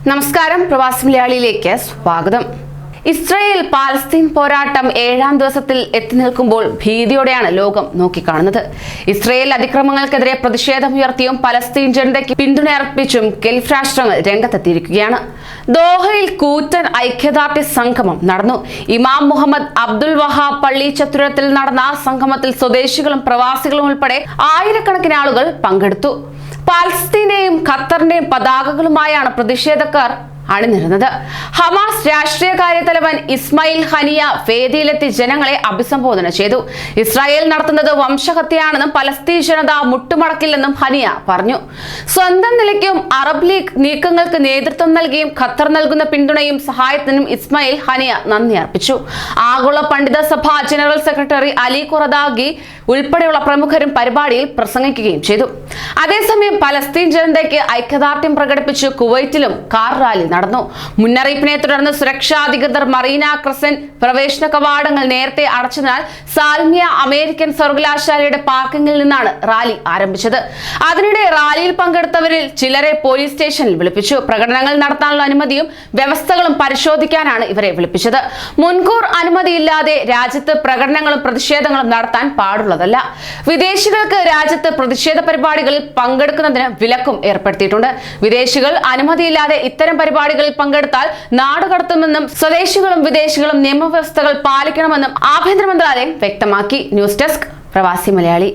നമസ്കാരം, പ്രവാസി മലയാളിയിലേക്ക് സ്വാഗതം. ഇസ്രായേൽ പാലസ്തീൻ പോരാട്ടം 7ാം ദിവസത്തിൽ എത്തി നിൽക്കുമ്പോൾ ഭീതിയോടെയാണ് ലോകം നോക്കിക്കാണുന്നത്. ഇസ്രായേൽ അതിക്രമങ്ങൾക്കെതിരെ പ്രതിഷേധമുയർത്തിയും പലസ്തീൻ ജനതയ്ക്ക് പിന്തുണയർപ്പിച്ചും ഗൾഫ് രാഷ്ട്രങ്ങൾ രംഗത്തെത്തിയിരിക്കുകയാണ്. ദോഹയിൽ കൂറ്റൻ ഐക്യദാർഢ്യ സംഗമം നടന്നു. ഇമാം മുഹമ്മദ് അബ്ദുൽ വഹാബ് പള്ളി ചത്തുരത്തിൽ നടന്ന സംഗമത്തിൽ സ്വദേശികളും പ്രവാസികളും ഉൾപ്പെടെ ആയിരക്കണക്കിന് ആളുകൾ പങ്കെടുത്തു. പാലസ്തീന്റെയും ഖത്തറിന്റെയും പതാകകളുമായാണ് പ്രതിഷേധക്കാർ അണിനിരുന്നത്. ഹമാസ് രാഷ്ട്രീയകാര്യ തലവൻ ഇസ്മായിൽ ഹനിയ വേദിയിലെത്തി ജനങ്ങളെ അഭിസംബോധന ചെയ്തു. ഇസ്രായേൽ നടത്തുന്നത് വംശഹത്യയാണെന്നും പലസ്തീൻ ജനത മുട്ടുമടക്കില്ലെന്നും ഹനിയ പറഞ്ഞു. സ്വന്തം നിലയ്ക്കും അറബ് ലീഗ് നീക്കങ്ങൾക്ക് നേതൃത്വം നൽകിയും ഖത്തർ നൽകുന്ന പിന്തുണയും സഹായത്തിനും ഇസ്മായിൽ ഹനിയ നന്ദി അർപ്പിച്ചു. ആഗോള പണ്ഡിത സഭ ജനറൽ സെക്രട്ടറി അലി ഖുറദാഗി ഉൾപ്പെടെയുള്ള പ്രമുഖരും പരിപാടിയിൽ പ്രസംഗിക്കുകയും ചെയ്തു. അതേസമയം പലസ്തീൻ ജനതയ്ക്ക് ഐക്യദാർഢ്യം പ്രകടിപ്പിച്ച് കുവൈറ്റിലും കാർ റാലി നടന്നു. മുന്നറിയിപ്പിനെ തുടർന്ന് സുരക്ഷാ അധികൃതർ മറീന ക്രസന്റ് പ്രവേശന കവാടങ്ങൾ നേരത്തെ അടച്ചതിനാൽ സാൽമിയ അമേരിക്കൻ സർവകലാശാലയുടെ പാർക്കിംഗിൽ നിന്നാണ് റാലി ആരംഭിച്ചത്. അതിനിടെ റാലിയിൽ പങ്കെടുത്തവരിൽ ചിലരെ പോലീസ് സ്റ്റേഷനിൽ വിളിപ്പിച്ചു. പ്രകടനങ്ങൾ നടത്താനുള്ള അനുമതിയും വ്യവസ്ഥകളും പരിശോധിക്കാനാണ് ഇവരെ വിളിപ്പിച്ചത്. മുൻകൂർ അനുമതിയില്ലാതെ രാജ്യത്ത് പ്രകടനങ്ങളും പ്രതിഷേധങ്ങളും നടത്താൻ പാടുള്ളതല്ല. വിദേശികൾക്ക് രാജ്യത്ത് പ്രതിഷേധ പരിപാടികളിൽ പങ്കെടുക്കുന്നതിന് വിലക്കും ഏർപ്പെടുത്തിയിട്ടുണ്ട്. വിദേശികൾ അനുമതിയില്ലാതെ ഇത്തരം പരിപാടികളിൽ പങ്കെടുത്താൽ നാടുകടത്തുമെന്നും സ്വദേശികളും വിദേശികളും നിയമവ്യവസ്ഥകൾ പാലിക്കണമെന്നും ആഭ്യന്തര മന്ത്രാലയം വ്യക്തമാക്കി. ന്യൂസ് ഡെസ്ക്, പ്രവാസി മലയാളി.